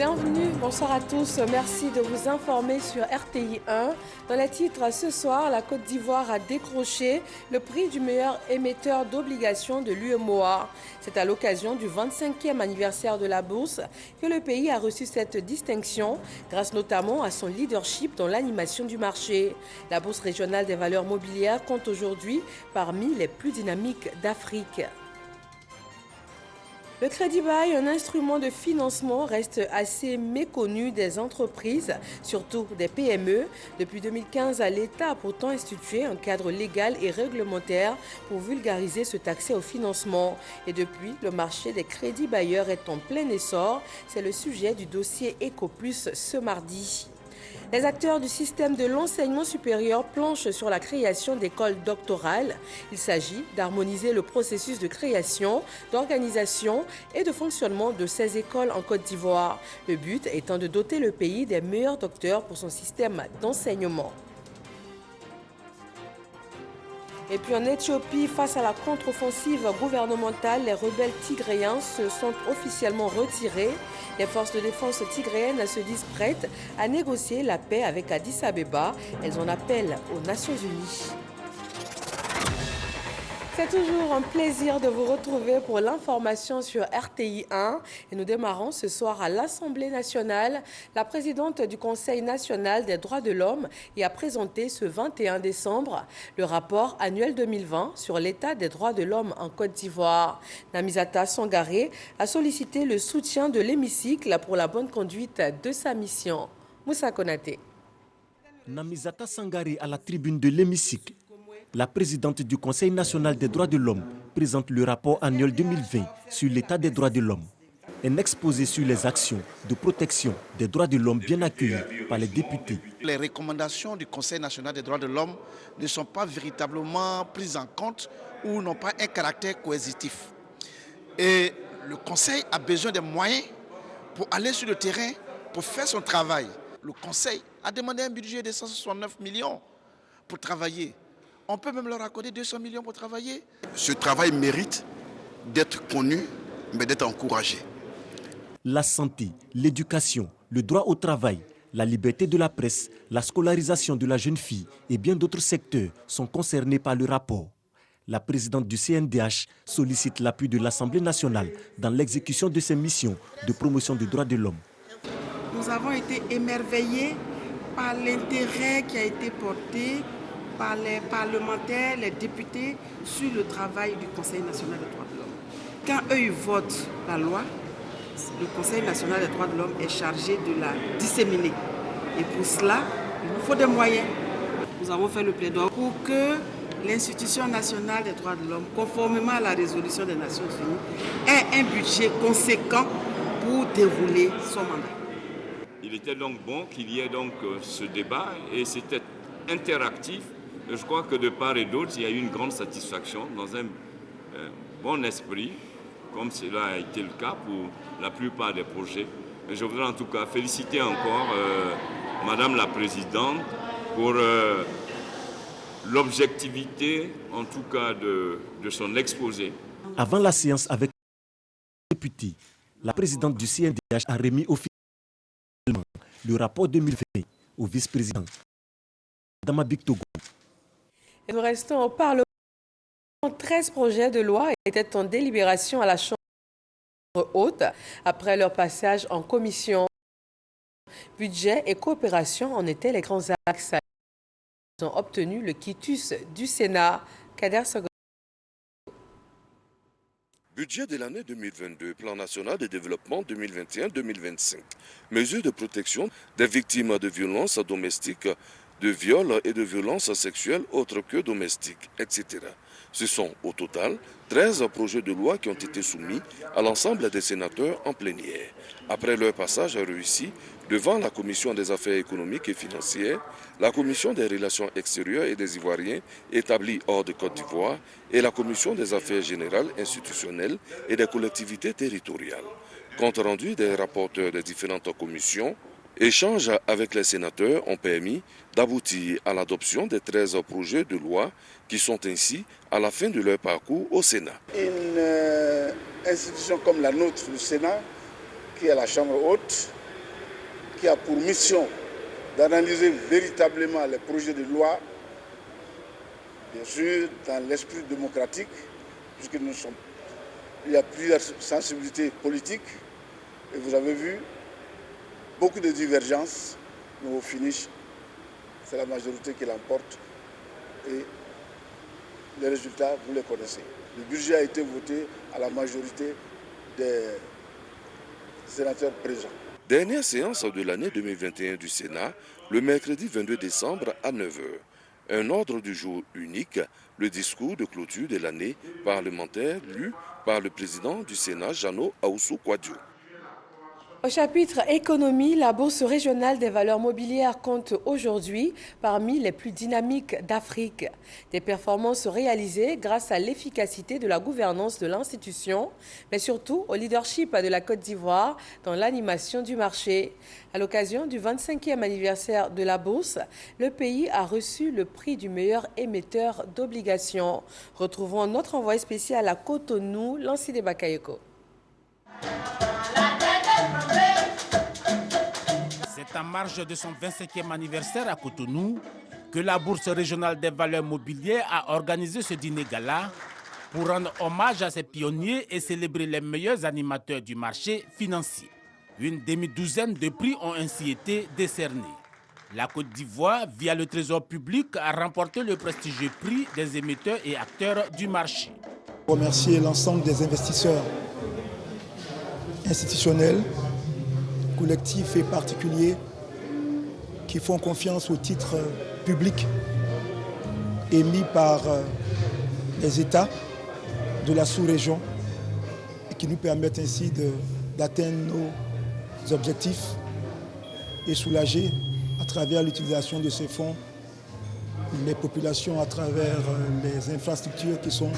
Bienvenue, bonsoir à tous. Merci de vous informer sur RTI 1. Dans les titres, ce soir, la Côte d'Ivoire a décroché le prix du meilleur émetteur d'obligations de l'UEMOA. C'est à l'occasion du 25e anniversaire de la bourse que le pays a reçu cette distinction, grâce notamment à son leadership dans l'animation du marché. La bourse régionale des valeurs mobilières compte aujourd'hui parmi les plus dynamiques d'Afrique. Le crédit bail, un instrument de financement, reste assez méconnu des entreprises, surtout des PME. Depuis 2015, l'État a pourtant institué un cadre légal et réglementaire pour vulgariser cet accès au financement. Et depuis, le marché des crédits bailleurs est en plein essor. C'est le sujet du dossier EcoPlus ce mardi. Les acteurs du système de l'enseignement supérieur planchent sur la création d'écoles doctorales. Il s'agit d'harmoniser le processus de création, d'organisation et de fonctionnement de ces écoles en Côte d'Ivoire. Le but étant de doter le pays des meilleurs docteurs pour son système d'enseignement. Et puis en Éthiopie, face à la contre-offensive gouvernementale, les rebelles tigréens se sont officiellement retirés. Les forces de défense tigréennes se disent prêtes à négocier la paix avec Addis Abeba. Elles en appellent aux Nations Unies. C'est toujours un plaisir de vous retrouver pour l'information sur RTI 1 et nous démarrons ce soir à l'Assemblée nationale. La présidente du Conseil national des droits de l'homme y a présenté ce 21 décembre le rapport annuel 2020 sur l'état des droits de l'homme en Côte d'Ivoire. Namizata Sangaré a sollicité le soutien de l'hémicycle pour la bonne conduite de sa mission. Moussa Konaté. Namizata Sangaré à la tribune de l'hémicycle. La présidente du Conseil national des droits de l'homme présente le rapport annuel 2020 sur l'état des droits de l'homme. Un exposé sur les actions de protection des droits de l'homme bien accueilli par les députés. Les recommandations du Conseil national des droits de l'homme ne sont pas véritablement prises en compte ou n'ont pas un caractère coercitif. Et le Conseil a besoin de moyens pour aller sur le terrain, pour faire son travail. Le Conseil a demandé un budget de 169 millions pour travailler. On peut même leur accorder 200 millions pour travailler. Ce travail mérite d'être connu, mais d'être encouragé. La santé, l'éducation, le droit au travail, la liberté de la presse, la scolarisation de la jeune fille et bien d'autres secteurs sont concernés par le rapport. La présidente du CNDH sollicite l'appui de l'Assemblée nationale dans l'exécution de ses missions de promotion des droits de l'homme. Nous avons été émerveillés par l'intérêt qui a été porté par les parlementaires, les députés sur le travail du Conseil national des droits de l'homme. Quand eux ils votent la loi, le Conseil national des droits de l'homme est chargé de la disséminer. Et pour cela, il nous faut des moyens. Nous avons fait le plaidoyer pour que l'Institution nationale des droits de l'homme, conformément à la résolution des Nations Unies, ait un budget conséquent pour dérouler son mandat. Il était donc bon qu'il y ait donc ce débat et c'était interactif. Je crois que de part et d'autre, il y a eu une grande satisfaction dans un bon esprit, comme cela a été le cas pour la plupart des projets. Et je voudrais en tout cas féliciter encore Madame la Présidente pour l'objectivité, en tout cas, de son exposé. Avant la séance avec les députés, la présidente du CNDH a remis officiellement le rapport 2020 au vice-président Adama Bictogo. Et nous restons au Parlement. 13 projets de loi étaient en délibération à la Chambre haute après leur passage en commission. Budget et coopération en étaient les grands axes. Ils ont obtenu le quitus du Sénat. Kader Sogo. Budget de l'année 2022, Plan national de développement 2021-2025. Mesures de protection des victimes de violences domestiques, de viols et de violences sexuelles autres que domestiques, etc. Ce sont au total 13 projets de loi qui ont été soumis à l'ensemble des sénateurs en plénière. Après leur passage réussi devant la Commission des affaires économiques et financières, la Commission des relations extérieures et des Ivoiriens établis hors de Côte d'Ivoire et la Commission des affaires générales institutionnelles et des collectivités territoriales. Compte rendu des rapporteurs des différentes commissions, échanges avec les sénateurs ont permis d'aboutir à l'adoption des 13 projets de loi qui sont ainsi à la fin de leur parcours au Sénat. Une institution comme la nôtre, le Sénat, qui est la Chambre haute, qui a pour mission d'analyser véritablement les projets de loi, bien sûr dans l'esprit démocratique, puisque il y a plusieurs sensibilités politiques, et vous avez vu beaucoup de divergences, mais au finish, c'est la majorité qui l'emporte, et les résultats, vous les connaissez. Le budget a été voté à la majorité des sénateurs présents. Dernière séance de l'année 2021 du Sénat, le mercredi 22 décembre à 9h. Un ordre du jour unique, le discours de clôture de l'année parlementaire lu par le président du Sénat, Jeannot Ahoussou-Kouadio. Au chapitre économie, la Bourse régionale des valeurs mobilières compte aujourd'hui parmi les plus dynamiques d'Afrique. Des performances réalisées grâce à l'efficacité de la gouvernance de l'institution, mais surtout au leadership de la Côte d'Ivoire dans l'animation du marché. À l'occasion du 25e anniversaire de la Bourse, le pays a reçu le prix du meilleur émetteur d'obligations. Retrouvons notre envoyé spécial à Cotonou, Lanside Bakayoko. C'est en marge de son 25e anniversaire à Cotonou que la Bourse régionale des valeurs mobilières a organisé ce dîner gala pour rendre hommage à ses pionniers et célébrer les meilleurs animateurs du marché financier. Une demi-douzaine de prix ont ainsi été décernés. La Côte d'Ivoire, via le Trésor public, a remporté le prestigieux prix des émetteurs et acteurs du marché. Remercier l'ensemble des investisseurs institutionnels, collectifs et particuliers qui font confiance aux titres publics émis par les États de la sous-région et qui nous permettent ainsi d'atteindre nos objectifs et soulager à travers l'utilisation de ces fonds les populations à travers les infrastructures qui sont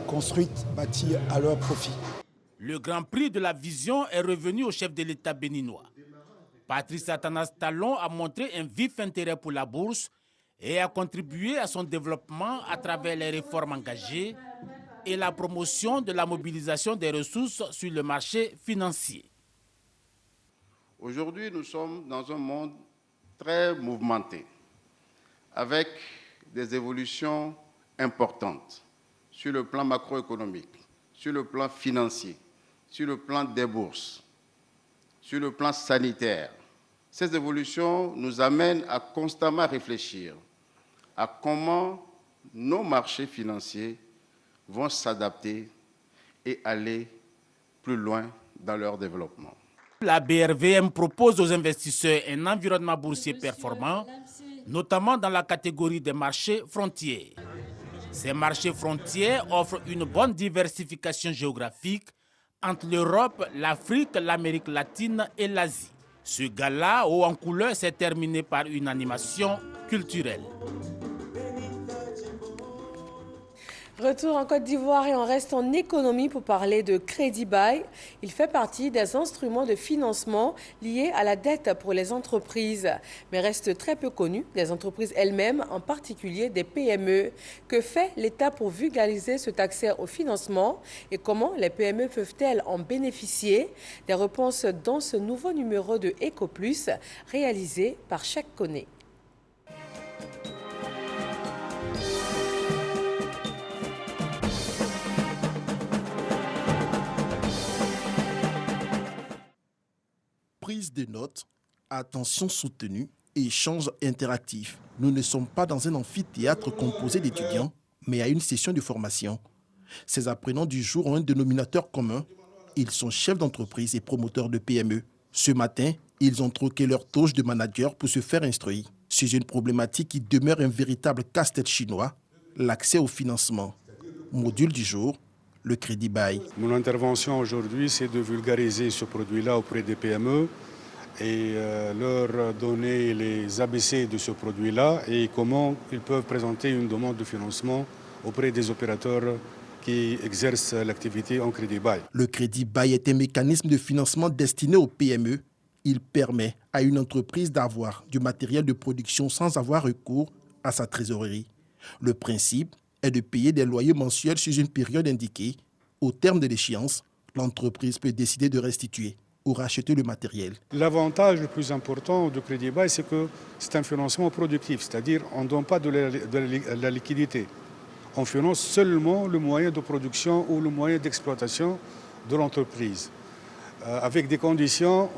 construites, bâties à leur profit. Le Grand Prix de la Vision est revenu au chef de l'État béninois. Patrice Atanas Talon a montré un vif intérêt pour la bourse et a contribué à son développement à travers les réformes engagées et la promotion de la mobilisation des ressources sur le marché financier. Aujourd'hui, nous sommes dans un monde très mouvementé, avec des évolutions importantes sur le plan macroéconomique, sur le plan financier, sur le plan des bourses, sur le plan sanitaire. Ces évolutions nous amènent à constamment réfléchir à comment nos marchés financiers vont s'adapter et aller plus loin dans leur développement. La BRVM propose aux investisseurs un environnement boursier performant, notamment dans la catégorie des marchés frontières. Ces marchés frontières offrent une bonne diversification géographique entre l'Europe, l'Afrique, l'Amérique latine et l'Asie. Ce gala, haut en couleur, s'est terminé par une animation culturelle. Retour en Côte d'Ivoire et on reste en économie pour parler de Crédit Bail. Il fait partie des instruments de financement liés à la dette pour les entreprises, mais reste très peu connu des entreprises elles-mêmes, en particulier des PME. Que fait l'État pour vulgariser cet accès au financement et comment les PME peuvent-elles en bénéficier? Des réponses dans ce nouveau numéro de EcoPlus réalisé par Cheikh Koné. Prise de notes, attention soutenue et échange interactif. Nous ne sommes pas dans un amphithéâtre composé d'étudiants, mais à une session de formation. Ces apprenants du jour ont un dénominateur commun. Ils sont chefs d'entreprise et promoteurs de PME. Ce matin, ils ont troqué leur toge de manager pour se faire instruire sur une problématique qui demeure un véritable casse-tête chinois, l'accès au financement. Module du jour, le Crédit Bail. Mon intervention aujourd'hui, c'est de vulgariser ce produit-là auprès des PME et leur donner les ABC de ce produit-là et comment ils peuvent présenter une demande de financement auprès des opérateurs qui exercent l'activité en Crédit Bail. Le Crédit Bail est un mécanisme de financement destiné aux PME. Il permet à une entreprise d'avoir du matériel de production sans avoir recours à sa trésorerie. Le principe est de payer des loyers mensuels sur une période indiquée. Au terme de l'échéance, l'entreprise peut décider de restituer. ou racheter le matériel. L'avantage le plus important du crédit bail, c'est que c'est un financement productif, c'est-à-dire on ne donne pas de la liquidité. On finance seulement le moyen de production ou le moyen d'exploitation de l'entreprise, avec des conditions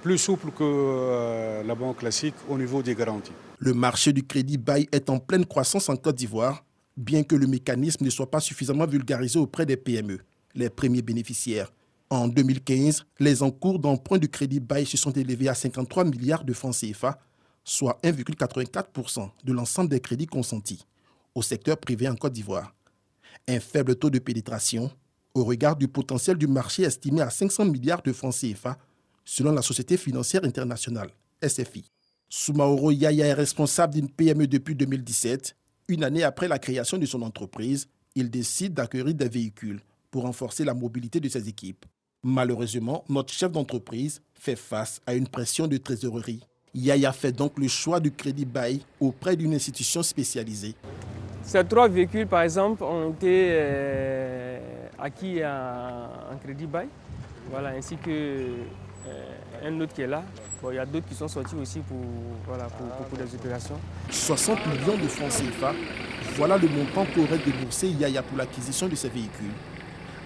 plus souples que la banque classique au niveau des garanties. Le marché du crédit bail est en pleine croissance en Côte d'Ivoire, bien que le mécanisme ne soit pas suffisamment vulgarisé auprès des PME, les premiers bénéficiaires. En 2015, les encours d'emprunt du crédit bail se sont élevés à 53 milliards de francs CFA, soit 1,84% de l'ensemble des crédits consentis au secteur privé en Côte d'Ivoire. Un faible taux de pénétration au regard du potentiel du marché estimé à 500 milliards de francs CFA selon la Société financière internationale, SFI. Soumaoro Yaya est responsable d'une PME depuis 2017. Une année après la création de son entreprise, il décide d'acquérir des véhicules pour renforcer la mobilité de ses équipes. Malheureusement, notre chef d'entreprise fait face à une pression de trésorerie. Yaya fait donc le choix du crédit bail auprès d'une institution spécialisée. Ces 3 véhicules, par exemple, ont été acquis en crédit bail, voilà, ainsi qu'un autre qui est là. Bon, il y a d'autres qui sont sortis aussi pour des opérations. 60 millions de francs CFA, voilà le montant qu'aurait déboursé Yaya pour l'acquisition de ces véhicules.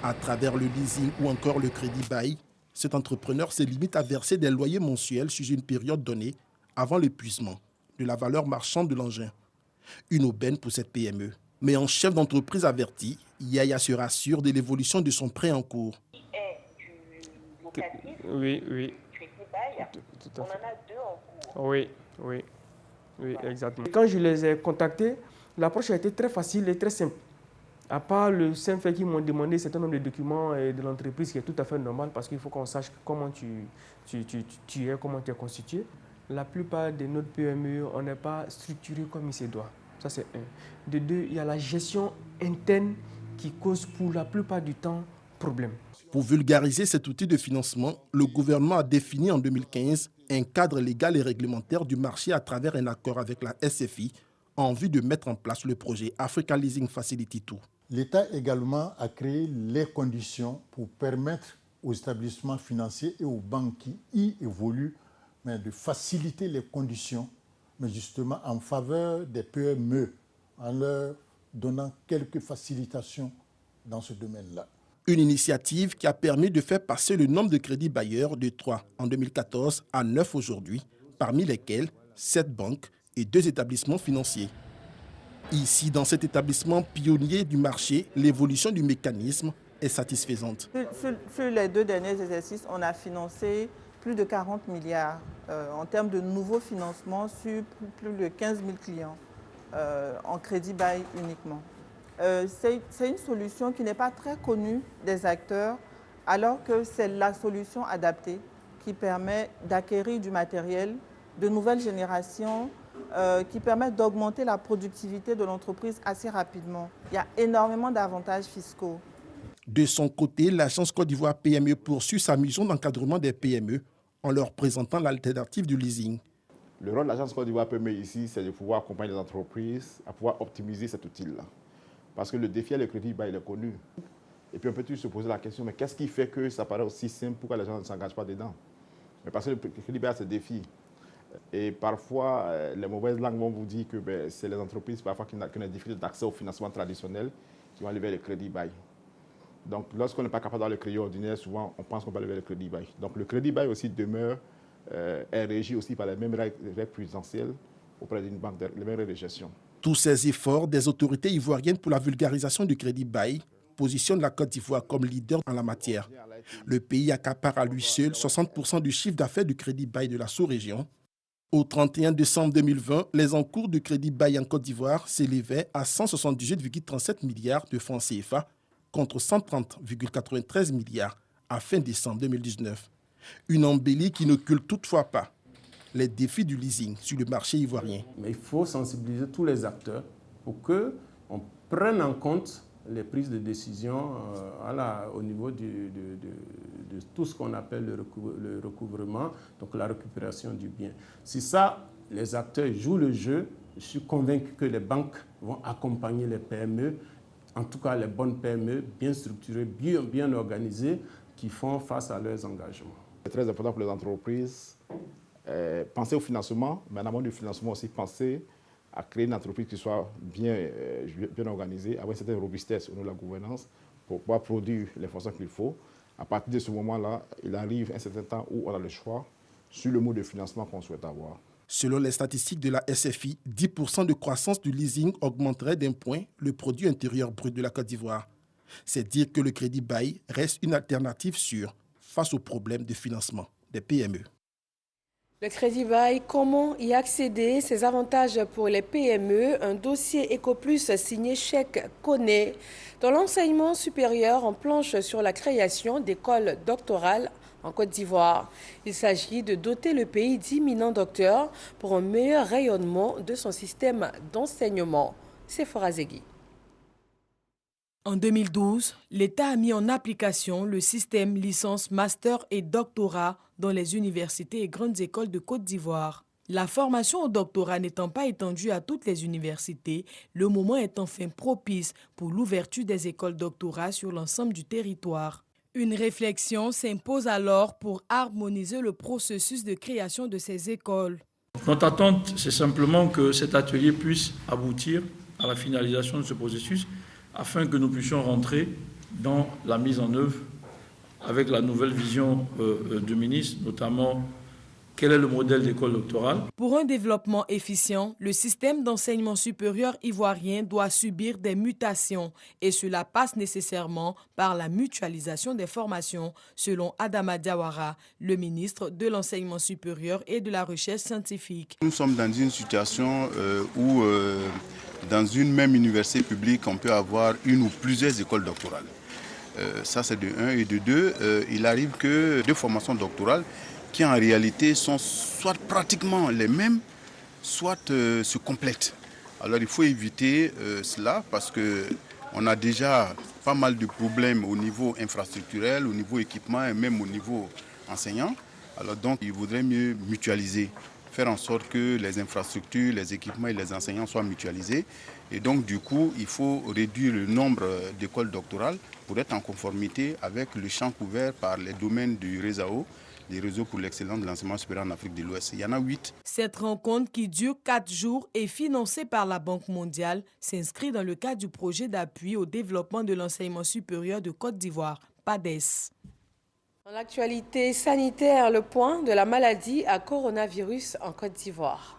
À travers le leasing ou encore le crédit bail, cet entrepreneur se limite à verser des loyers mensuels sur une période donnée avant l'épuisement de la valeur marchande de l'engin. Une aubaine pour cette PME. Mais en chef d'entreprise averti, Yaya se rassure de l'évolution de son prêt en cours. Oui. Tout à fait. On en a 2 en cours. Oui, exactement. Quand je les ai contactés, l'approche a été très facile et très simple. À part le simple fait qu'ils m'ont demandé un certain nombre de documents de l'entreprise, qui est tout à fait normal parce qu'il faut qu'on sache comment tu es, comment tu es constitué. La plupart de notre PME, on n'est pas structuré comme il se doit. Ça, c'est un. De 2, il y a la gestion interne qui cause pour la plupart du temps problème. Pour vulgariser cet outil de financement, le gouvernement a défini en 2015 un cadre légal et réglementaire du marché à travers un accord avec la SFI en vue de mettre en place le projet Africa Leasing Facility 2. L'État également a créé les conditions pour permettre aux établissements financiers et aux banques qui y évoluent de faciliter les conditions, mais justement en faveur des PME, en leur donnant quelques facilitations dans ce domaine-là. Une initiative qui a permis de faire passer le nombre de crédits bailleurs de 3 en 2014 à 9 aujourd'hui, parmi lesquels 7 banques et 2 établissements financiers. Ici, dans cet établissement pionnier du marché, l'évolution du mécanisme est satisfaisante. Sur les 2 derniers exercices, on a financé plus de 40 milliards en termes de nouveaux financements sur plus de 15 000 clients en crédit bail uniquement. C'est une solution qui n'est pas très connue des acteurs, alors que c'est la solution adaptée qui permet d'acquérir du matériel de nouvelle génération, qui permet d'augmenter la productivité de l'entreprise assez rapidement. Il y a énormément d'avantages fiscaux. De son côté, l'agence Côte d'Ivoire PME poursuit sa mission d'encadrement des PME en leur présentant l'alternative du leasing. Le rôle de l'agence Côte d'Ivoire PME ici, c'est de pouvoir accompagner les entreprises à pouvoir optimiser cet outil-là. Parce que le défi à le crédit, il est connu. Et puis on peut toujours se poser la question, mais qu'est-ce qui fait que ça paraît aussi simple, pourquoi les gens ne s'engagent pas dedans? Mais parce que le crédit a ce défi. Et parfois, les mauvaises langues vont vous dire que c'est les entreprises parfois qui ont des difficultés d'accès au financement traditionnel qui vont lever le crédit bail. Donc lorsqu'on n'est pas capable d'avoir le crédit ordinaire, souvent on pense qu'on va lever le crédit bail. Donc le crédit bail aussi demeure, est régi aussi par les mêmes règles prudentielles auprès d'une banque, les mêmes règles de gestion. Tous ces efforts des autorités ivoiriennes pour la vulgarisation du crédit bail positionnent la Côte d'Ivoire comme leader en la matière. Le pays accapare à lui seul 60% du chiffre d'affaires du crédit bail de la sous-région. Au 31 décembre 2020, les encours du crédit bail en Côte d'Ivoire s'élevaient à 178,37 milliards de francs CFA contre 130,93 milliards à fin décembre 2019. Une embellie qui n'occulte toutefois pas les défis du leasing sur le marché ivoirien. Mais il faut sensibiliser tous les acteurs pour qu'on prenne en compte les prises de décision au niveau de tout ce qu'on appelle le recouvrement, donc la récupération du bien. Si ça, les acteurs jouent le jeu, je suis convaincu que les banques vont accompagner les PME, en tout cas les bonnes PME, bien structurées, bien organisées, qui font face à leurs engagements. C'est très important pour les entreprises. Penser au financement, mais en amont du financement aussi penser à créer une entreprise qui soit bien organisée, avec une certaine robustesse au niveau de la gouvernance pour pouvoir produire l'information qu'il faut. À partir de ce moment-là, il arrive un certain temps où on a le choix sur le mode de financement qu'on souhaite avoir. Selon les statistiques de la SFI, 10% de croissance du leasing augmenterait d'un point le produit intérieur brut de la Côte d'Ivoire. C'est dire que le crédit bail reste une alternative sûre face aux problèmes de financement des PME. Le crédit bail, comment y accéder? Ses avantages pour les PME, un dossier EcoPlus signé Chèque connaît. Dans l'enseignement supérieur, on planche sur la création d'écoles doctorales en Côte d'Ivoire. Il s'agit de doter le pays d'imminents docteurs pour un meilleur rayonnement de son système d'enseignement. C'est Forazegui. En 2012, l'État a mis en application le système licence, master et doctorat dans les universités et grandes écoles de Côte d'Ivoire. La formation au doctorat n'étant pas étendue à toutes les universités, le moment est enfin propice pour l'ouverture des écoles doctorat sur l'ensemble du territoire. Une réflexion s'impose alors pour harmoniser le processus de création de ces écoles. Notre attente, c'est simplement que cet atelier puisse aboutir à la finalisation de ce processus afin que nous puissions rentrer dans la mise en œuvre avec la nouvelle vision du ministre, notamment quel est le modèle d'école doctorale. Pour un développement efficient, le système d'enseignement supérieur ivoirien doit subir des mutations et cela passe nécessairement par la mutualisation des formations, selon Adama Diawara, le ministre de l'Enseignement supérieur et de la Recherche scientifique. Nous sommes dans une situation où dans une même université publique, on peut avoir une ou plusieurs écoles doctorales. Ça, c'est de 1. Et de 2, il arrive que deux formations doctorales qui, en réalité, sont soit pratiquement les mêmes, soit se complètent. Alors, il faut éviter cela parce qu'on a déjà pas mal de problèmes au niveau infrastructurel, au niveau équipement et même au niveau enseignant. Alors, donc, il vaudrait mieux mutualiser, faire en sorte que les infrastructures, les équipements et les enseignants soient mutualisés. Et donc, du coup, il faut réduire le nombre d'écoles doctorales pour être en conformité avec le champ couvert par les domaines du RESAO, les réseaux pour l'excellence de l'enseignement supérieur en Afrique de l'Ouest. Il y en a 8. Cette rencontre qui dure 4 jours et financée par la Banque mondiale s'inscrit dans le cadre du projet d'appui au développement de l'enseignement supérieur de Côte d'Ivoire, PADES. Dans l'actualité sanitaire, le point de la maladie à coronavirus en Côte d'Ivoire.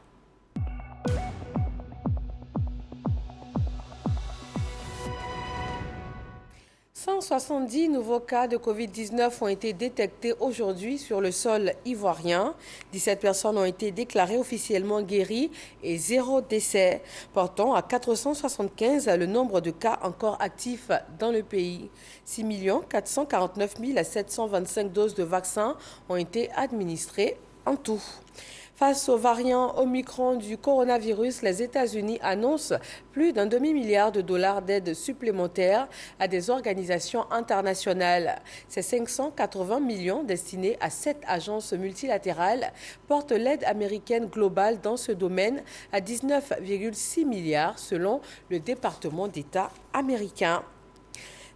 « 170 nouveaux cas de Covid-19 ont été détectés aujourd'hui sur le sol ivoirien. 17 personnes ont été déclarées officiellement guéries et 0 décès, portant à 475 le nombre de cas encore actifs dans le pays. 6 449 725 doses de vaccins ont été administrées en tout. Face au variant Omicron du coronavirus, les États-Unis annoncent plus d'un demi-milliard de dollars d'aide supplémentaire à des organisations internationales. Ces 580 millions destinés à 7 agences multilatérales portent l'aide américaine globale dans ce domaine à 19,6 milliards selon le département d'État américain.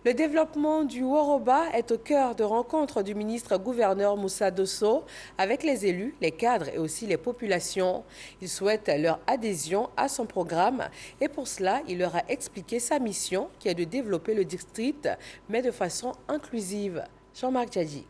Le développement du Woroba est au cœur de rencontres du ministre-gouverneur Moussa Dosso avec les élus, les cadres et aussi les populations. Il souhaite leur adhésion à son programme et pour cela, il leur a expliqué sa mission qui est de développer le district, mais de façon inclusive. Jean-Marc Djadji.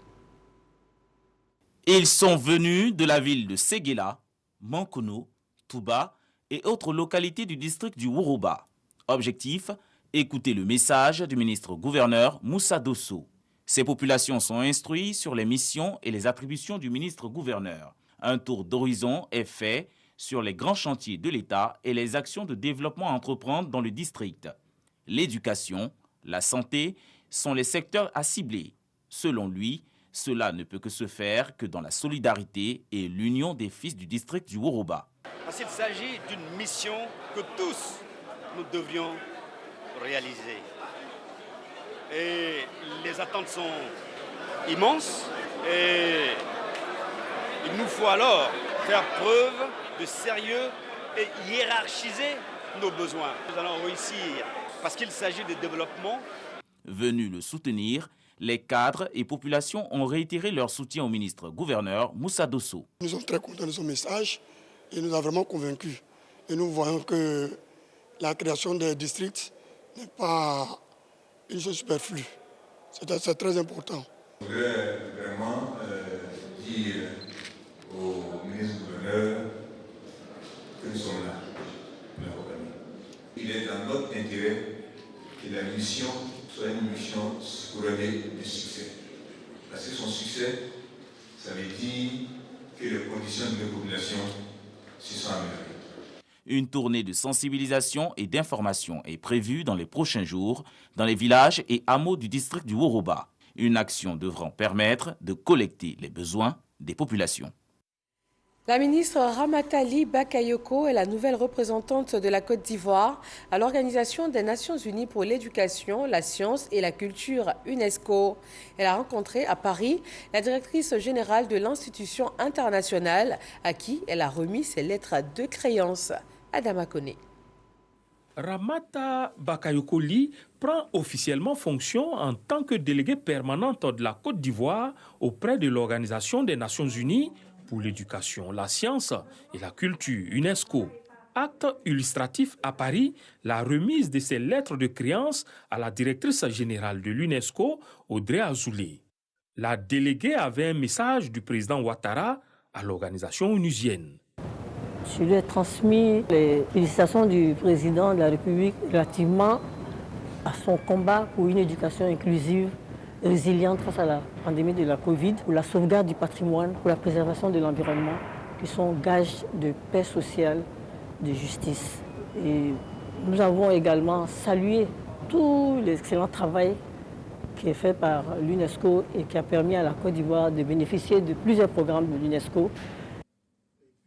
Ils sont venus de la ville de Séguéla, Mankono, Touba et autres localités du district du Woroba. Objectif : écoutez le message du ministre-gouverneur Moussa Dosso. Ces populations sont instruites sur les missions et les attributions du ministre-gouverneur. Un tour d'horizon est fait sur les grands chantiers de l'État et les actions de développement à entreprendre dans le district. L'éducation, la santé sont les secteurs à cibler. Selon lui, cela ne peut que se faire que dans la solidarité et l'union des fils du district du Woroba. Parce qu'il s'agit d'une mission que tous nous devrions réaliser. Et les attentes sont immenses et il nous faut alors faire preuve de sérieux et hiérarchiser nos besoins. Nous allons réussir parce qu'il s'agit de développement. Venus le soutenir, Les cadres et populations ont réitéré leur soutien au ministre-gouverneur Moussa Dosso. Nous sommes très contents de son message et nous a vraiment convaincus. Et nous voyons que la création des districts n'est pas une chose superflue. C'est très important. Je voudrais vraiment dire au ministre-gouverneur que nous sommes là pour l'accompagner. Il est dans notre intérêt que la mission soit une mission couronnée de succès. Parce que son succès, ça veut dire que les conditions de la population se sont améliorées. Une tournée de sensibilisation et d'information est prévue dans les prochains jours dans les villages et hameaux du district du Woroba. Une action devant permettre de collecter les besoins des populations. La ministre Ramatali Bakayoko est la nouvelle représentante de la Côte d'Ivoire à l'Organisation des Nations Unies pour l'éducation, la science et la culture UNESCO. Elle a rencontré à Paris la directrice générale de l'institution internationale à qui elle a remis ses lettres de créance. Adama Kone. Ramata Bakayoko Ly prend officiellement fonction en tant que déléguée permanente de la Côte d'Ivoire auprès de l'Organisation des Nations Unies pour l'éducation, la science et la culture, UNESCO. Acte illustratif à Paris, la remise de ces lettres de créance à la directrice générale de l'UNESCO, Audrey Azoulay. La déléguée avait un message du président Ouattara à l'organisation onusienne. Je lui ai transmis les félicitations du président de la République relativement à son combat pour une éducation inclusive, résiliente face à la pandémie de la Covid, pour la sauvegarde du patrimoine, pour la préservation de l'environnement, qui sont gages de paix sociale, de justice. Et nous avons également salué tout l'excellent travail qui est fait par l'UNESCO et qui a permis à la Côte d'Ivoire de bénéficier de plusieurs programmes de l'UNESCO.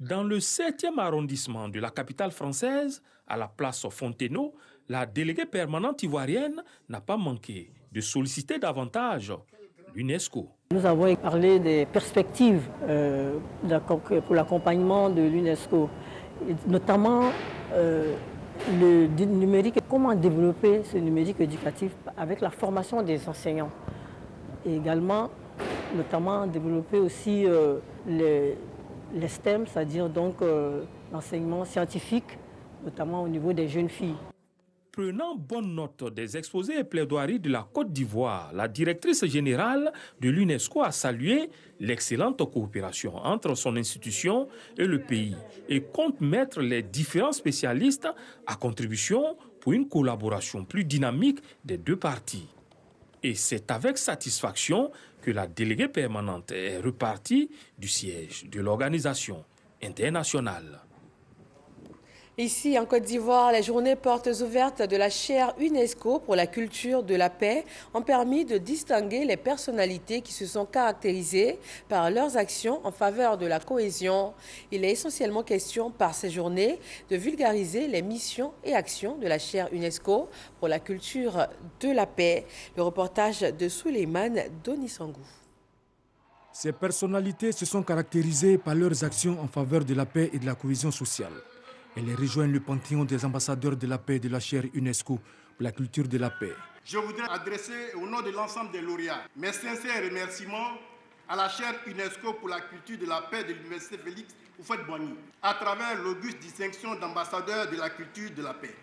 Dans le 7e arrondissement de la capitale française, à la place Fontainebleau, la déléguée permanente ivoirienne n'a pas manqué de solliciter davantage l'UNESCO. Nous avons parlé des perspectives pour l'accompagnement de l'UNESCO, notamment le numérique, comment développer ce numérique éducatif avec la formation des enseignants. Et également, notamment, développer aussi les STEM, c'est-à-dire donc l'enseignement scientifique, notamment au niveau des jeunes filles. Prenant bonne note des exposés et plaidoiries de la Côte d'Ivoire, la directrice générale de l'UNESCO a salué l'excellente coopération entre son institution et le pays et compte mettre les différents spécialistes à contribution pour une collaboration plus dynamique des deux parties. Et c'est avec satisfaction que la déléguée permanente est repartie du siège de l'organisation internationale. Ici, en Côte d'Ivoire, les journées portes ouvertes de la chaire UNESCO pour la culture de la paix ont permis de distinguer les personnalités qui se sont caractérisées par leurs actions en faveur de la cohésion. Il est essentiellement question par ces journées de vulgariser les missions et actions de la chaire UNESCO pour la culture de la paix. Le reportage de Souleymane Donisangou. Ces personnalités se sont caractérisées par leurs actions en faveur de la paix et de la cohésion sociale. Elles rejoignent le panthéon des ambassadeurs de la paix de la chaire UNESCO pour la culture de la paix. Je voudrais adresser au nom de l'ensemble des lauréats mes sincères remerciements à la chaire UNESCO pour la culture de la paix de l'Université Félix Houphouët-Boigny à travers l'auguste distinction d'ambassadeur de la culture de la paix.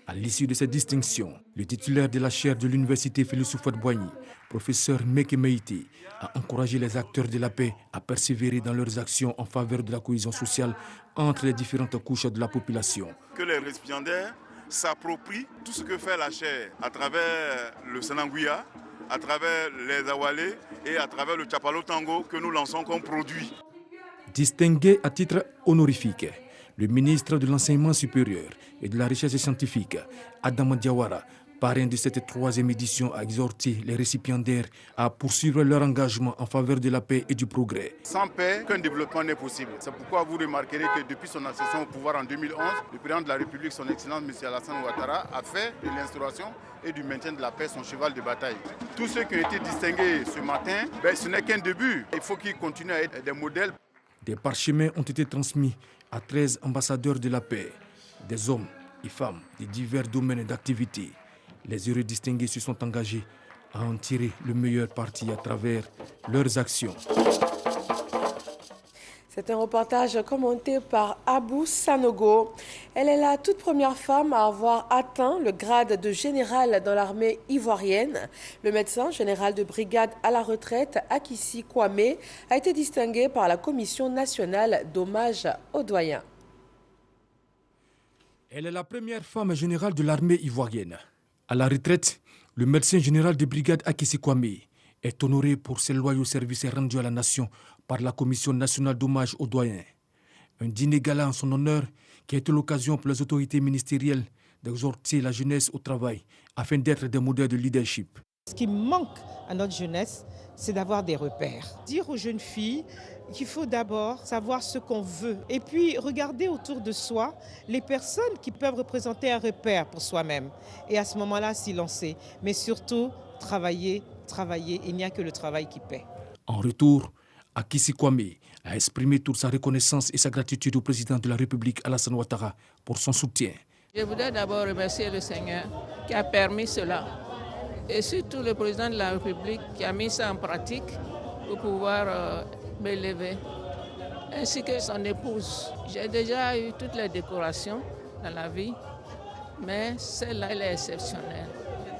À l'issue de cette distinction, le titulaire de la chaire de l'Université Félix Houphouët-Boigny, professeur Meke Meïté, a encouragé les acteurs de la paix à persévérer dans leurs actions en faveur de la cohésion sociale entre les différentes couches de la population. Que les récipiendaires s'approprient tout ce que fait la chaire à travers le Senanguia, à travers les Awalés et à travers le Chapalo Tango que nous lançons comme produit. Distingué à titre honorifique, le ministre de l'Enseignement supérieur et de la Recherche scientifique, Adama Diawara, parrain de cette 3e édition, a exhorté les récipiendaires à poursuivre leur engagement en faveur de la paix et du progrès. Sans paix, qu'un développement n'est possible. C'est pourquoi vous remarquerez que depuis son accession au pouvoir en 2011, le président de la République, son Excellence M. Alassane Ouattara, a fait de l'instauration et du maintien de la paix son cheval de bataille. Tous ceux qui ont été distingués ce matin, ce n'est qu'un début. Il faut qu'ils continuent à être des modèles. Des parchemins ont été transmis à 13 ambassadeurs de la paix, des hommes et femmes de divers domaines d'activité. Les heureux distingués se sont engagés à en tirer le meilleur parti à travers leurs actions. C'est un reportage commenté par Abou Sanogo. Elle est la toute première femme à avoir atteint le grade de général dans l'armée ivoirienne. Le médecin général de brigade à la retraite, Akissi Kwame, a été distingué par la Commission nationale d'hommage aux doyens. Elle est la première femme générale de l'armée ivoirienne. À la retraite, le médecin général de brigade Akissi Kwame est honoré pour ses loyaux services rendus à la nation par la Commission nationale d'hommage aux doyens. Un dîner gala en son honneur qui a été l'occasion pour les autorités ministérielles d'exhorter la jeunesse au travail afin d'être des modèles de leadership. Ce qui manque à notre jeunesse, c'est d'avoir des repères. Dire aux jeunes filles qu'il faut d'abord savoir ce qu'on veut et puis regarder autour de soi les personnes qui peuvent représenter un repère pour soi-même et à ce moment-là s'y lancer. Mais surtout, travailler, il n'y a que le travail qui paie. En retour, Akissi Kwame a exprimé toute sa reconnaissance et sa gratitude au président de la République, Alassane Ouattara, pour son soutien. Je voudrais d'abord remercier le Seigneur qui a permis cela et surtout le président de la République qui a mis ça en pratique pour pouvoir m'élever, ainsi que son épouse. J'ai déjà eu toutes les décorations dans la vie, mais celle-là, elle est exceptionnelle.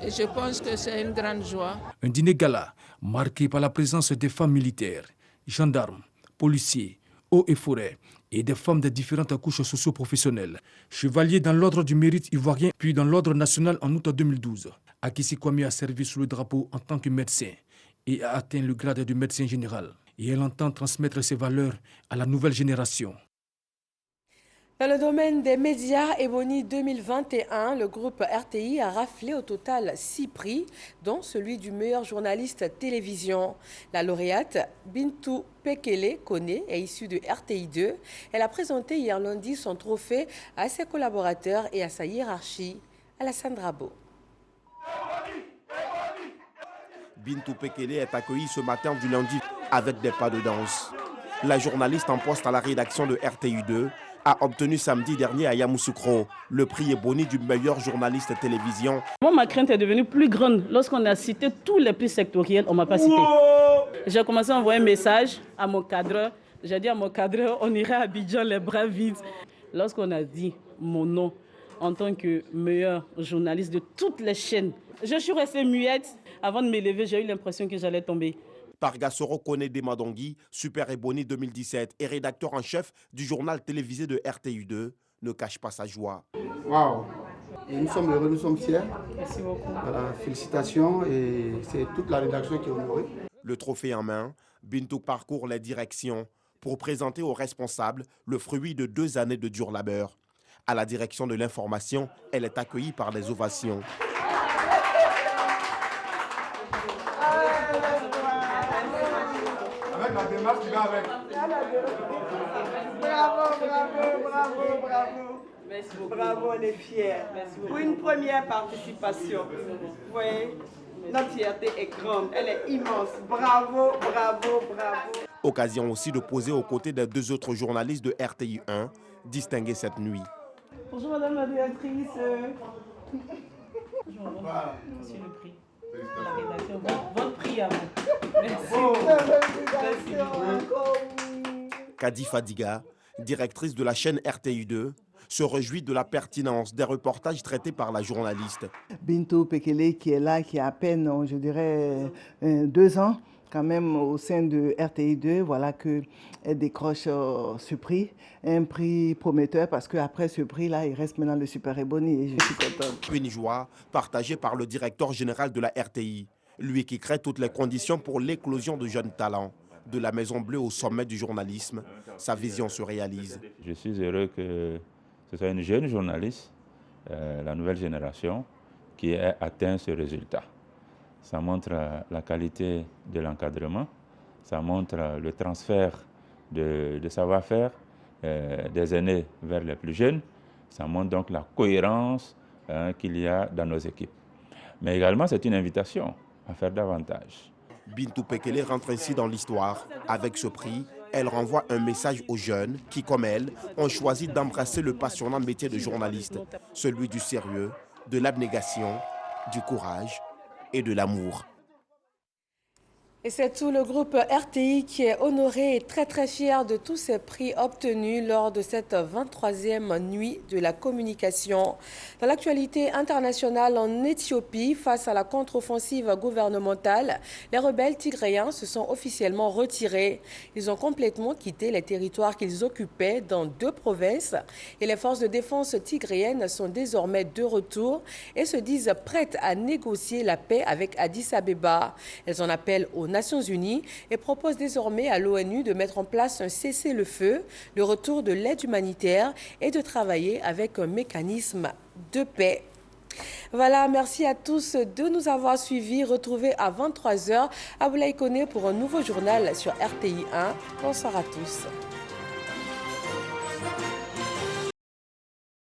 Et je pense que c'est une grande joie. Un dîner gala marqué par la présence des femmes militaires, gendarmes, policiers, eaux et forêts et des femmes des différentes couches socio-professionnelles. Chevalier dans l'ordre du mérite ivoirien puis dans l'ordre national en août 2012. Akissi Kwame a servi sous le drapeau en tant que médecin et a atteint le grade de médecin général. Et elle entend transmettre ses valeurs à la nouvelle génération. Dans le domaine des médias, Ebony 2021, le groupe RTI a raflé au total 6 prix, dont celui du meilleur journaliste télévision. La lauréate Bintou Pekele Kone est issue de RTI 2. Elle a présenté hier lundi son trophée à ses collaborateurs et à sa hiérarchie. Alassane Drabo. Bintou Pekele est accueillie ce matin du lundi avec des pas de danse. La journaliste en poste à la rédaction de RTI 2 a obtenu samedi dernier à Yamoussoukro le prix Ebony du meilleur journaliste télévision. Moi, ma crainte est devenue plus grande. Lorsqu'on a cité tous les prix sectoriels, on ne m'a pas cité. J'ai commencé à envoyer un message à mon cadreur. J'ai dit à mon cadreur, on irait à Abidjan les bras vides. Lorsqu'on a dit mon nom en tant que meilleur journaliste de toutes les chaînes, je suis restée muette. Avant de m'élever, j'ai eu l'impression que j'allais tomber. Pargasoro Kone Demadongui, Super Ebony 2017 et rédacteur en chef du journal télévisé de RTI 2, ne cache pas sa joie. Waouh! Nous sommes heureux, nous sommes fiers. Merci beaucoup. Voilà, félicitations et c'est toute la rédaction qui est honorée. Le trophée en main, Bintou parcourt les directions pour présenter aux responsables le fruit de 2 années de dur labeur. À la direction de l'information, elle est accueillie par des ovations. La démarche qui va avec. Bravo. Merci beaucoup. Bravo, on est fiers. Pour une première participation. Vous voyez, notre fierté est grande, elle est immense. Bravo. Occasion aussi de poser aux côtés des 2 autres journalistes de RTI 1, distingués cette nuit. Bonjour madame la directrice. Merci le prix. La rédaction, votre prix à vous. Merci. Kadi Fadiga, directrice de la chaîne RTI 2, se réjouit de la pertinence des reportages traités par la journaliste. Bintou Pekele qui est là, qui a à peine, je dirais, 2 ans, quand même au sein de RTI 2, voilà qu'elle décroche ce prix, un prix prometteur parce qu'après ce prix-là, il reste maintenant le Super Ebony et je suis contente. Une joie partagée par le directeur général de la RTI, lui qui crée toutes les conditions pour l'éclosion de jeunes talents. De la Maison Bleue au sommet du journalisme, sa vision se réalise. Je suis heureux que ce soit une jeune journaliste, la nouvelle génération, qui ait atteint ce résultat. Ça montre la qualité de l'encadrement, ça montre le transfert de savoir-faire des aînés vers les plus jeunes, ça montre donc la cohérence qu'il y a dans nos équipes. Mais également, c'est une invitation à faire davantage. Bintou Pekele rentre ainsi dans l'histoire. Avec ce prix, elle renvoie un message aux jeunes qui, comme elle, ont choisi d'embrasser le passionnant métier de journaliste, celui du sérieux, de l'abnégation, du courage et de l'amour. Et c'est tout le groupe RTI qui est honoré et très fier de tous ces prix obtenus lors de cette 23e nuit de la communication. Dans l'actualité internationale en Éthiopie, face à la contre-offensive gouvernementale, les rebelles tigréens se sont officiellement retirés. Ils ont complètement quitté les territoires qu'ils occupaient dans 2 provinces et les forces de défense tigréennes sont désormais de retour et se disent prêtes à négocier la paix avec Addis Abeba. Elles en appellent aux Nations Unies et propose désormais à l'ONU de mettre en place un cessez-le-feu, le retour de l'aide humanitaire et de travailler avec un mécanisme de paix. Voilà, merci à tous de nous avoir suivis. Retrouvez à 23h Aboulaye Koné pour un nouveau journal sur RTI 1. Bonsoir à tous.